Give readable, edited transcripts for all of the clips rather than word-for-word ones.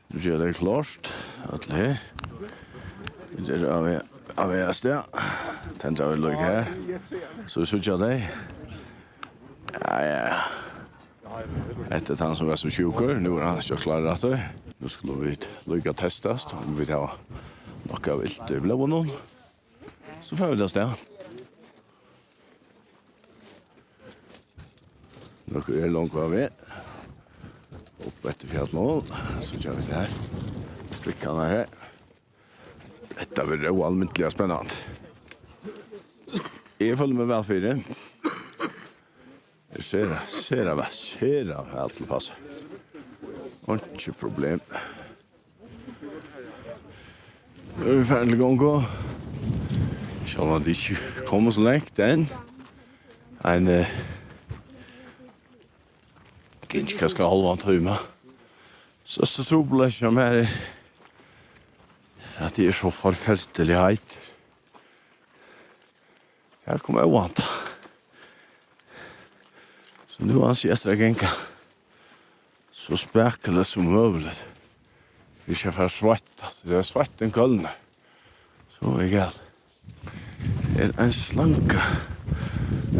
Nu ser det klart. Att här. Det är av sted. Tändrar vi lugg här. Så jag det. Ja. Efter han som var så sjuker, nu är han ikke klar at det. Nu skulle vi lugga testast, om vi tar nokka vilt i blåen. Så får vi det sted. Nokka langt var vi. Opp etter fjallmål, så kjør vi det her. Strikkene her. Dette blir jo allmyntlig spennende. Jeg følger med vel for det. Jeg ser alt til pass. Ikke problem. Nu er vi ferdig gang gå. Selv om det ikke kommer så lengt den. Ganske skal halva tøyma. Så trobelig som er at det er så forferdelig heit. Her kommer jeg vant. Så nu anser jag att gänga så späckligt som möjligt. Vi ska få svarta. Det är svart en kölne. Så är det. Det är en slanka.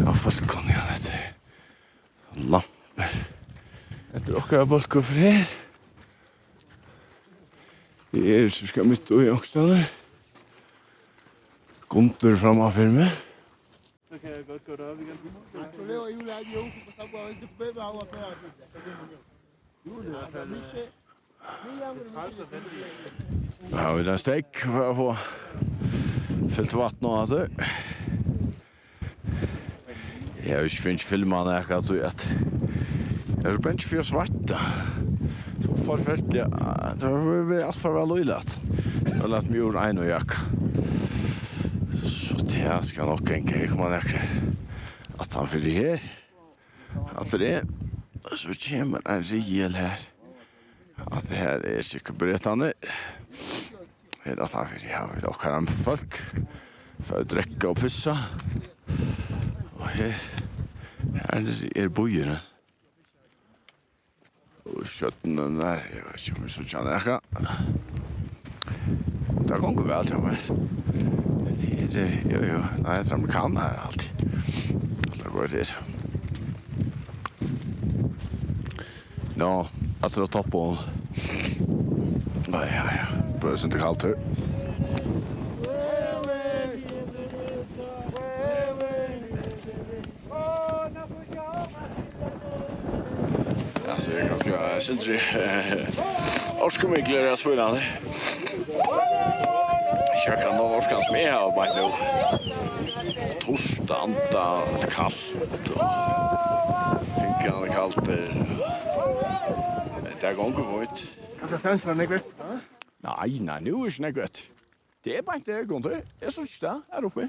Jag får kon igen det. Lampor. Det är också bulkar för här. Det är så ska mitt och också där. Kontor framför mig. Ja, vi har stek for å få fyllt vatten og alt det. Jeg har ikke finnet filmene akkurat og at jeg har brent for svart. Så forferdelig, det var alt for vel løylet. Jeg har lagt meg gjøre en og jakk. Så det skal nok ikke komme at han fyller her. At det så kommer en riel her. At det her er sikkert berettende. Her at han fyller her. Vi har en folk for å drekke og pissa. Og her er bojeren. Og kjøttene der, jeg vet ikke om vi så kjenner jeg ikke. Det går ikke vel til meg. Jo. Nei, jeg tror amerikaner er alltid. Det går det. Nå, etter å ta på. Ja. Prøv å ikke kaldt her. Så jeg kan skrive Sindri. Orskemikler er svøynende. Kjøkken og orskan som jeg har bare nå. Torsdag, anta, kallt. Finkene kallt. Det er gong og vårt. Det er fensene nekvet? Nei, nå er det ikke nekvet. Det er bare ikke det, Gunther. Jeg synes ikke det, her oppe.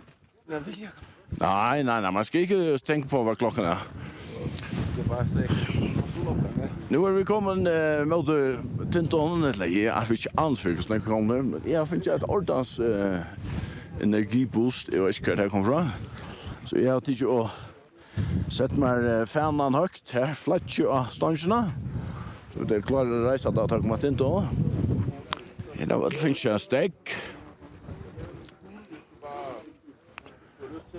Nei, man skal ikke tenke på hva klokken er. Det er bare sikkert. Nu är vi kommen mot Tinton, eller jag har inte ansvar för att komma, men jag finns ett ordans energiboost, jag vet inte var det kommer från. Så jag har tid att sätta mig fanan högt här, flatje av ståncherna. Så det är klart att resa att jag kommer Tinton. Det finns en stek.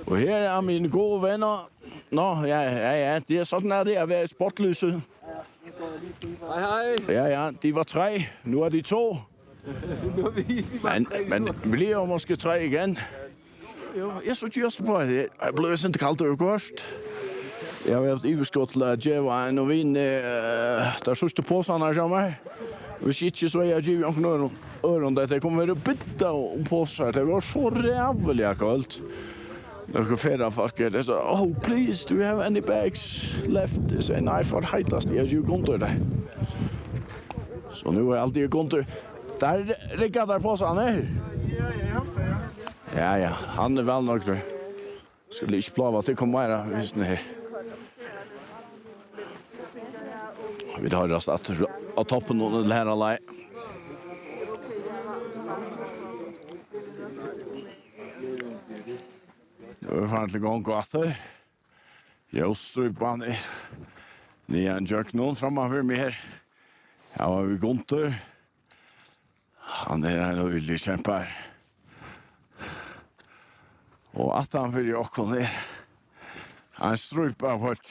Och här är min gode vänner. Ja, det är sådan det är ved sportlyset. Hej. Ja, de var 3. Nu er de 2. Men vi bliver jo måske 3 igen. Jo, jeg så just på det. Jeg blev ikke kaldt over først. Jeg har haft iveskott til at Jeva en og vin der sørste påsene her sammen. Hvis ikke så er jeg givet noen øren at jeg kommer til å bytte om påser. Det var så rævlig kaldt. Några färra folk är så, oh please, do you have any bags left? I say, nej, för heitast, jag är ju Gunther där. Så nu är alltid Gunther. Där riggar där på sig, han är. Ja, han är väl nog där. Skulle inte plava till komma här, visst ni här. Vi har rast att toppen och det här alla. Det var fan till gång gott här. Jag strupan är. Ni är en jök någon framför mig här. Här var vi Gunther. Han är en öjlig kämpar. Och att han vill ju också ner. Han strupar bort.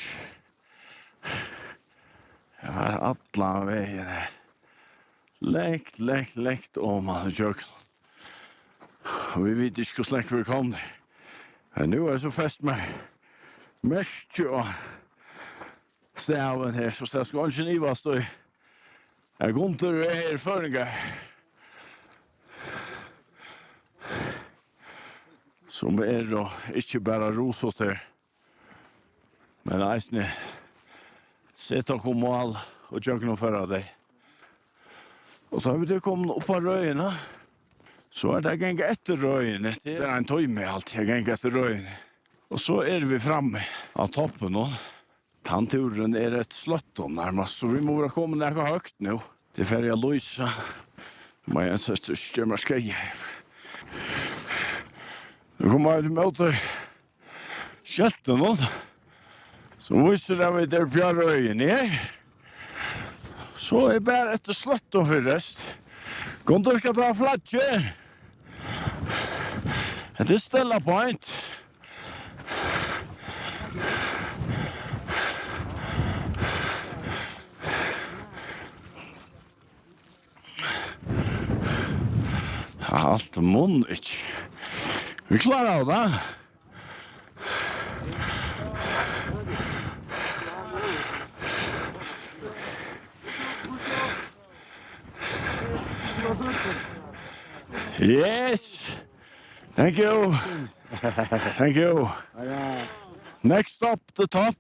Jag har alla vägen här. Läkt om han kök. Och vi vet inte hur släkt vi kom där. Men nu är det så fest med mest och staven här. Så det ska inte niva stå. Jag går inte här förringar. Som är då inte bara rosot här. Men eisne sett och mål och jøkken för det. Och så har vi det kommit upp på röjena. Så är det gänga efter röjene. Det är en tøyme allt, jag gänga efter röjene. Och så är vi framme av toppen och tandturen är ett slotton närmast. Så vi må komma nära högt nu. Det får jag lysa. Men jag sätter stämma skej. Nu kommer jag mot skälten då. Så visste jag vid där björröjen är. Så är bara ett slotton för rest. Gunther ska ta flatje. Det är Stella Point. Allt mun inte. Vi klarar av det. Yes. Thank you. Thank you. Next stop, the top.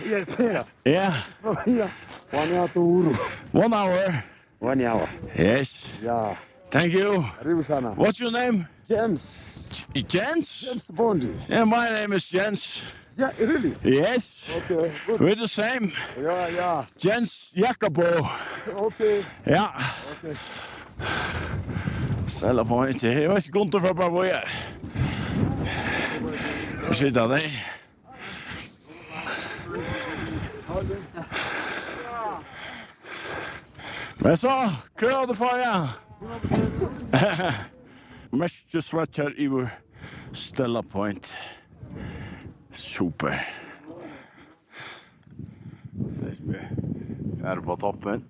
Yes, there. Yeah. Ja. 1 hour to Uru. 1 hour. 1 hour. Yes. Ja. Thank you. Rivsana. What's your name? James. Jens? James Bondi. Yeah, my name is Jens. Yeah, really? Yes. Okay, good. We're the same. Ja. Jens Jacobo. Okay. Ja. Okay. Stella Point. Jag vet inte Gunther för bara vad jag är. Jag sitter där. Men så, kör det för jag. Mest svartar i vår Stella Point. Super. Det är som är på toppen.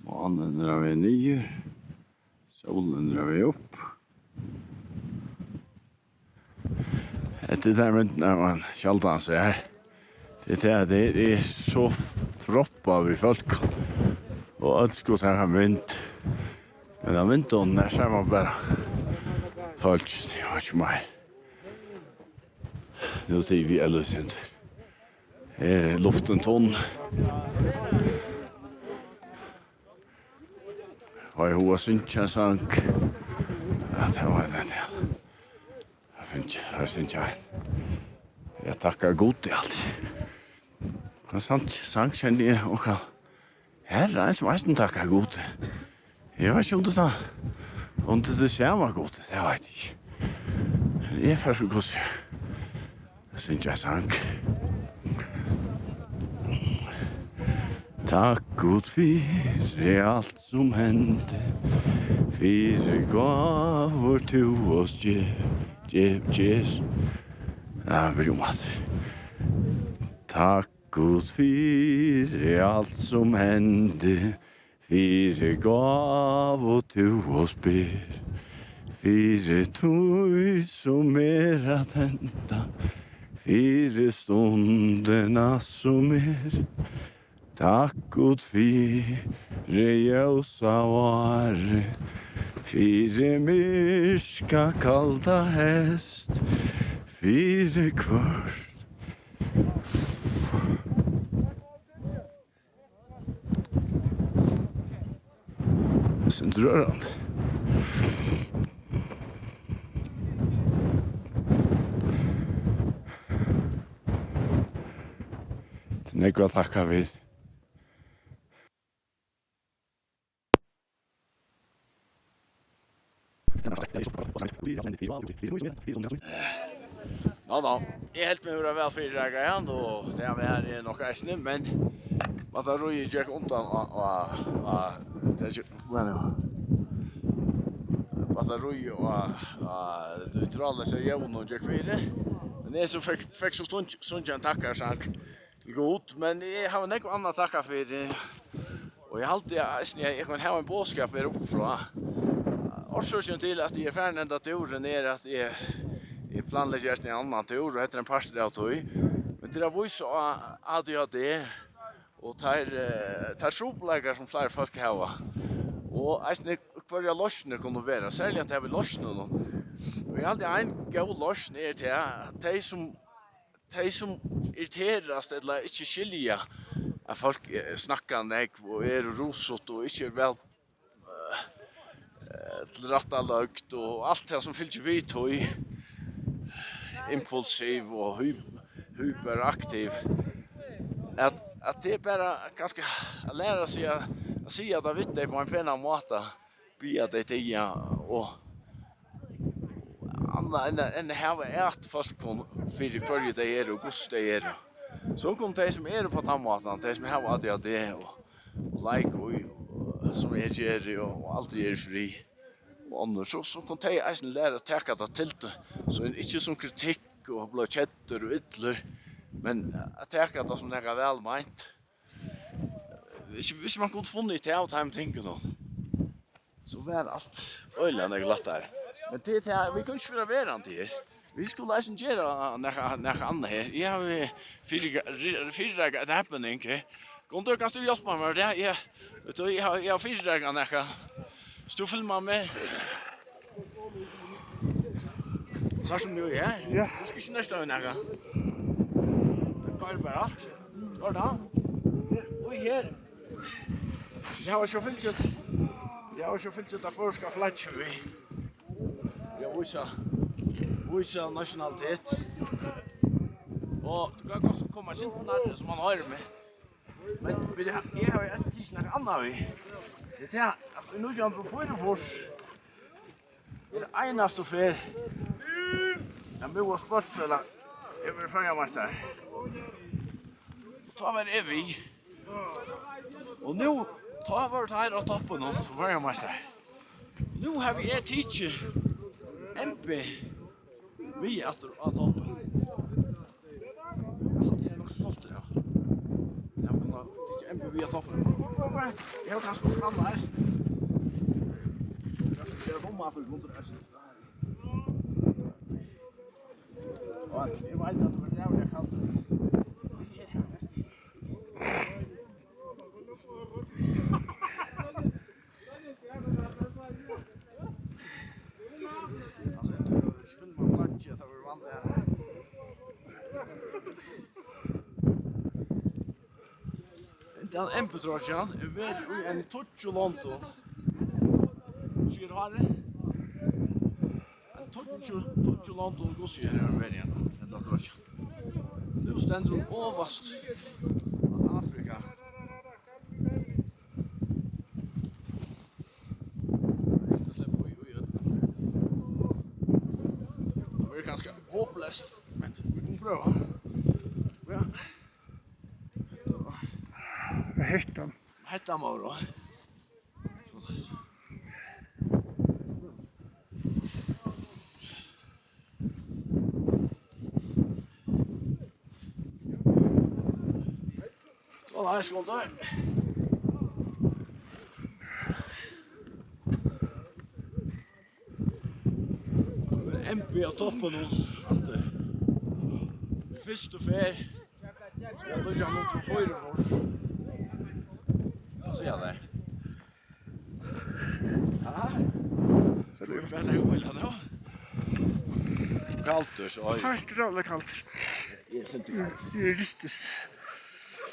Månen drar vi ner. Solen drar vi upp. Det där med när man sjaldan ser. Det är så proppar vi folk. Och allt ska ta en vind. Men den vintern är så man bara folk, det var inte mer. Nu ser vi Ellesund. Här är luften ton. Och jag har synt en sang. Att det var det. Jag synt jag. Jag tackar god i allt. Konstant sang kände jag och här är en som mest tackar god. Jag vet inte om det är. Om det ser mig god, det vet jag inte. Det är för så gott. Jag synt jag sang. Tack Gud för allt som hände. För gåvor till oss ges. Ja, berummat. Tack Gud för allt som hände. För gåvor till oss ber. För tog som att hända. För stunderna som Tack Gud för ljusa var, för myrska kalda häst, för kvörst. Sen rörande. Nekva takka vi. Nå, jeg helt med å være vel fyrrega igjen, og det er nok eisne, men man tar roi ikke undan og det er ikke, man tar roi og det utrale seg jævn og ikke fire, men jeg så fikk så stund en takkarsang til god, men jeg har nekko annan takka for, og jeg halte jeg kan ha en bådskap her oppfra. Årsøkjen til at jeg er ferdig enda turen at jeg planlegger en annan tur, og etter en parster av tog. Men til å vise at jeg det, og tar trobeleggere som flere folk har. Og hver jeg løsene kunne være, særlig at jeg vil løsne noen. Og jeg hadde en god løsne til at de som irriteres eller ikke skiljer at folk snakker nek og rosot og ikke vel til retta løgt og alt det som fyllt vi tog impulsiv og hyperaktiv at det bara ganska att lära sig att se att det vitt på en penna måte bia det tida och en have ert folk kom för kvar det är och gust det är så kom det som är på tamatan det som har det och like och som är Jerry och allt är fri och annars så kan det eisen lära att ta det till så inte som kritik och blåchetter och ytler men att ta det som det är väl ment hvis man kunde funnit det out time tänker då så var allt öjlan är glatt där men det vi kan inte föra veran till vi skulle läsa göra några andra här jag har fyra det happening kom du kan du hjälpa mig där jag har fyra några stå filma med så som du ja du ska inte nästa några det går bara allt går då oj här jag har så fyllt att forska flatch vi jag visa nationalitet och du kan också komma sin där som man har med men jag har ju inte snacka annat vi det är att nu jag på Fyrfors det enaste för jag vill sportfälla över förjamästare ta var är vi och nu ta var det här och toppen nu så förjamästare nu har vi ett teacher MP vi att toppen det är nog stolt ja jag kan teacher MP vi att toppen jag kan ska fram här jag kommer att gå till det och jag vet att det är jävla kallt Den MP-trotjan är väl en touch-lonto. Ser du här? En touch-lonto går sig här väl igen. Den trotjan. Nu ständer hon överst i Afrika. Det släpper vi det är ganska hopplöst, men vi kommer pröva. Ja. Hettan morgon. Så här ska det. MP av toppen nu. Först och fär. Ska du göra något på Fyrfors? Så det. Ja. Så det är fast jag vill ha då. Kallt så. Fast det är kallt. Det är riktigt.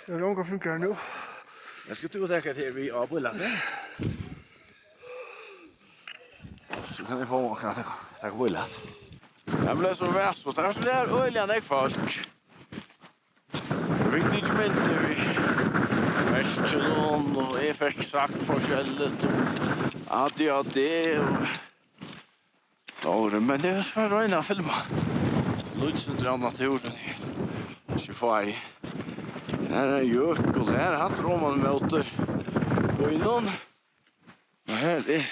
Det är långt funkar nu. Jag ska ta det till vi avbullar. Så kan ni få tack bullat. Jag blev så värst så där öliga folk. fick inte med vi Vestjylland och jag fick sagt forskjellet och ADHD och men det var rena filma. Lutsen drar naturen i 25. Här är jökull, här har Roman motor på innan. Och här är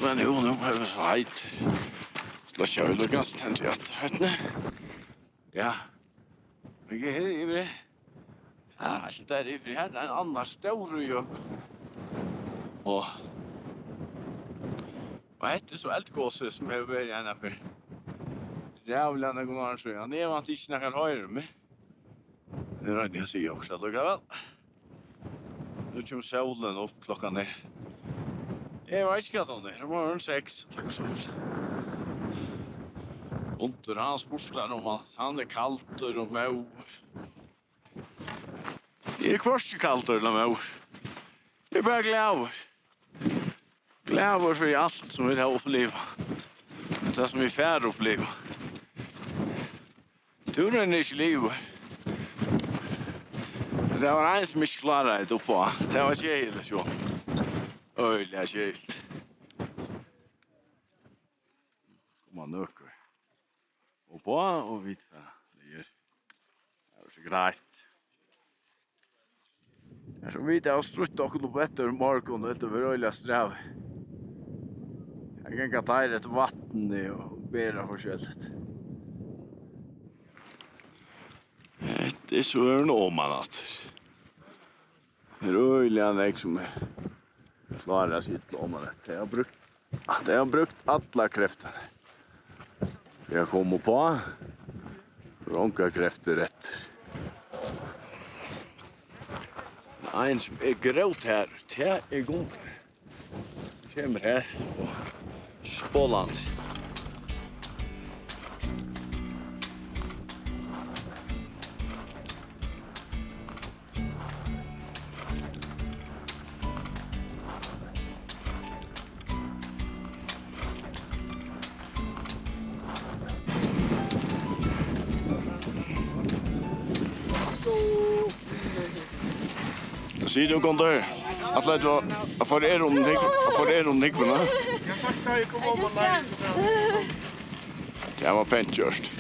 men jo, nu är det så hejt. Slås jag väl ganska tänt efter. Ja. Men det är det. Ja, allt där är här är en annan stor jökull. Och vad heter så eldgåse som är väl gärna för jävlarna går man så. Han är vant inte snackar höjre med. Det är det jag säger också då väl. Nu kommer solen upp klockan är. Jag vet inte vad det är. Det var en 6 liksom. Under hans burslar om att han är kallt och med. Det är kvart kallt och med. Det är bara glad. Glad för allt som vi har upplevt. Det som vi får uppleva. Turen är inte liv. Det var en som inte klarade det på. Det var tjejligt så. Öjliga tjejligt. Kommer nöker. Och på och vitt för det är så grejt. Jag så vitt jag strutt och upp efter morgon och det var öjliga sträv. Jag kan ta ett vatten och bära forskjellet. Det är så en omanat. Det är öjliga näck som är klara sitt omanat. Det har brukt alla kräftor. Jag kommer på ronka kräftor rätt. En som är gråt här. Det är gott. Kommer här och Spåland. Sier du kontor? Att lägga för om dig, för om dig va? Jag sagt att jag kommer om live. Det var pent just.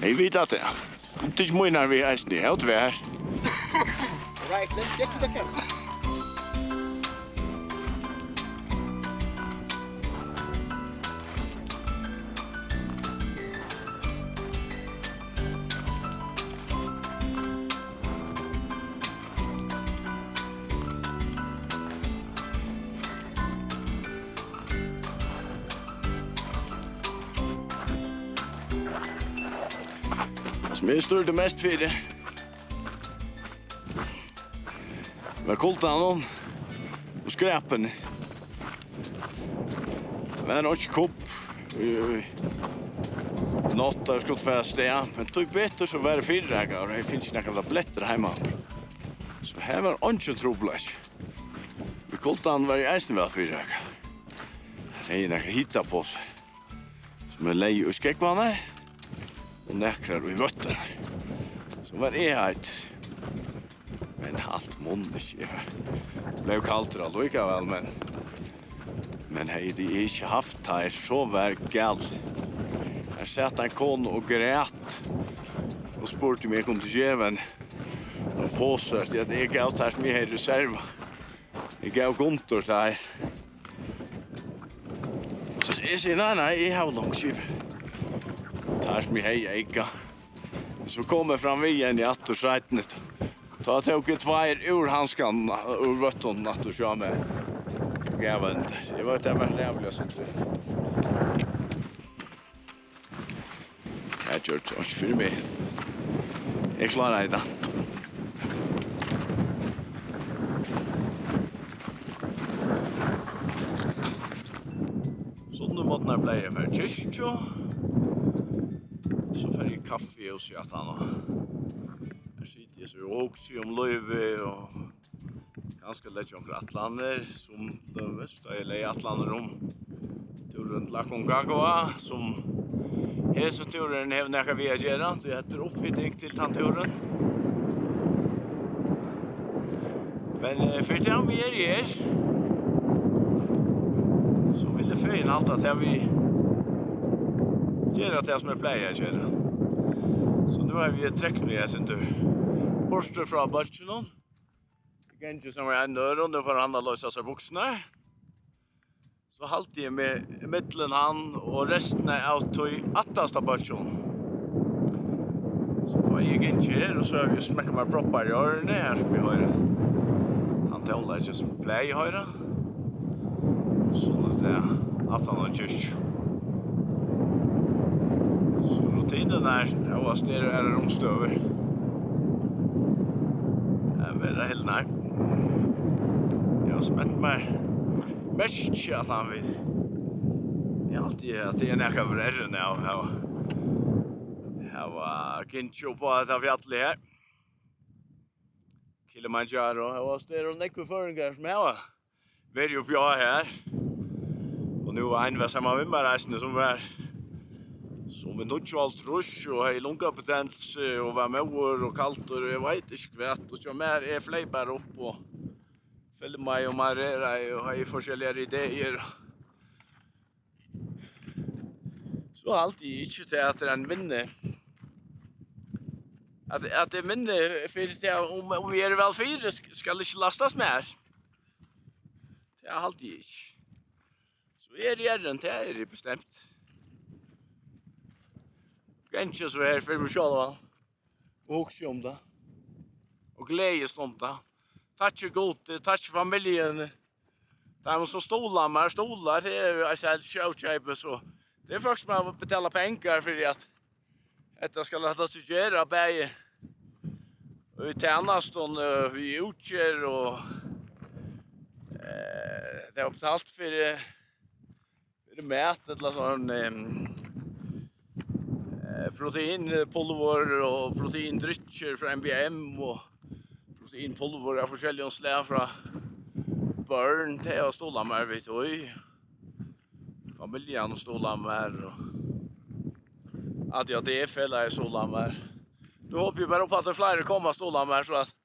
Jag vet att det. Det är mycket när vi är snö, helt vär. Right, let's get to the camp. Som jag stod det mest för det. Med koltan och skräpen. Men också kopp. Något där skott fast det, men tog bättre så var det fyrräga och det finns några blätter hemma. Så här var inte trubblas. Vi koltan var i ästen väl fyrräga. Det är några hitta på sig. Som är lej och skäckvannar. Och näkrar i vatten. Så var det ett. Men allt månnes ju. Blev kallt det allikevel, men hej, det är inte haft här så verkligt. Jag satt en kon och grät. Och spurte mig om till djäven. Och påstår att jag gav här som jag har i reserv. Jag gav Guntor där. Så jag säger, nej, jag har långskiv. Här som jag har inte. Så kommer fram igen i attorsajtnet. Så jag tog ett tvär ur hanskan, ur vatten att du kör med. Jag vet inte. Det var det värsta jävla sånt. Jag gör det också för mig. Jag klarar det. Sådana måttnar blir jag för kyrkjö. Så får jag kaffe och så att han. Här sitter jag så jag också om löve och ganska lätt om atlander som dömes. Där jag lägger atlander om. Tur runt La Concagua som Turen har näka vi att göra, så jag heter upphitting till tanturen. Men för det vi är här, så vill det fin allt att vi gör det som är playa att göra. Så nu har vi träckt med sin tur. Borster från Barcelona. Genji som är en dörr och nu får han lösa sig buxorna. Så halte jag med mittlen han och resten av tog attasta Barcelona. Så får jag Genji här och så har vi smäckat med proppar i öronen här som vi har. Han tar inte som play höra. Så det är att han har kyrk. Så rutinen är och att det är romstöver. Det är väldigt helt nær. Jag har spänt mig mest att han vill. Jag alltid att det är näka värre nu. Jag var Kincho på att ha fjället här. Kilimanjaro. Jag var styr och nekve föringar som jag var. Vi är ju på jag här. Och nu var en av samma vimmarreisende som var som en nutjalt rush och hej lungabetennelse och var mauer och kallt och jag vet inte kvart och så mer är fleipar upp och filma och marera och hej forskjelliga idéer. Så alltid inte till att en vinner. Att det vinner för det om vi är väl fyra ska det inte lastas mer. Det är alltid inte. Så är det det är bestämt. Kanske så här för mig själv och också om det. Och glädjes om det. Tack gott, tack familjen. Det är så stolar det är helt showtype så. Det är folk som har betalat pengar för att det ska låta sig göra bäge. Och tjänast och vi utger och det har betalt för mat eller sån proteinpulver och proteindrycker från MBM och proteinpulver av olika slag från Burn till att ståla med vet oj. Familjen ståla med och att jag det är fälla ståla med. Då hoppas vi bara på att det fler kommer ståla med så att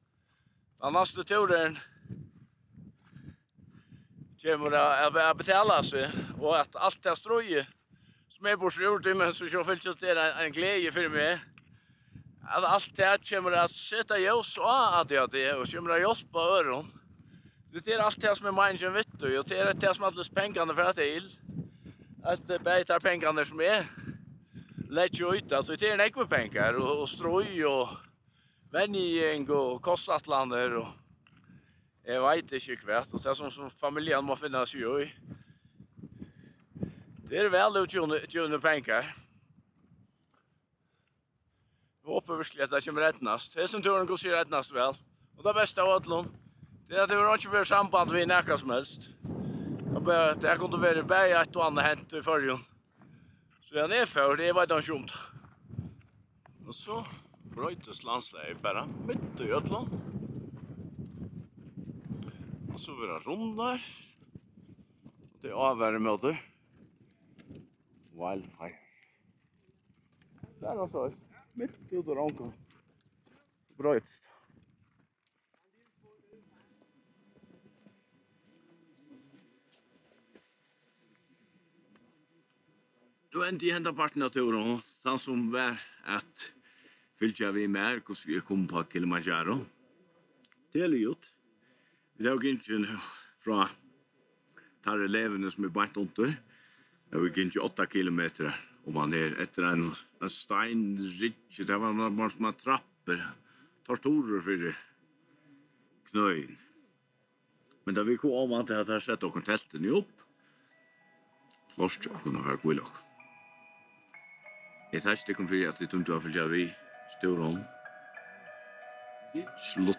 den nästa turen kommer att betala sig och att allt det ströje som är bortsjord men så jag fällt det är en glädje för mig. Att allt det kommer att sätta ljus och att det och kommer att hjälpa öron. Det är allt det som är människan vet du och det är det som alls pengarna för att till. Att det bättre pengarna som är lätt ut alltså det är en ekva pengar och ströj och vänjing och kostnadsländer och jag vet inte kvart och det som familjen må finna sig i. Det är väl utgjorda pengar. Jag hoppas verkligen att det kommer rättnast. Det är som turen går sig rättnast väl. Och det bästa av allt det är att det har inte varit samband med näka som helst. Det kunde vara bara ett och annat hänt i förrjun. Så jag är för det var inte sjumt. Och så bröjtes landsläget bara mitt i Götland. Och så var det rundar. Det är avvärmöter. Wildfire. Det är så mitt ut ur ånken. Bröjts. Då ändå hända parten av turen, han som var att fylltja vi med hur vi kom på Kilimanjaro. Det är gjort. Vi har inte från tar elevene som är bant under. Det var inte 8 kilometer om man är efter en steinridge. Det var som trappor, tortorer för knöjen. Men då vi kom om att det hade sett och tälten upp. Lost och kunde ha kul. Jag tänkte kom för att det tungt var för jag vi stor om. Slott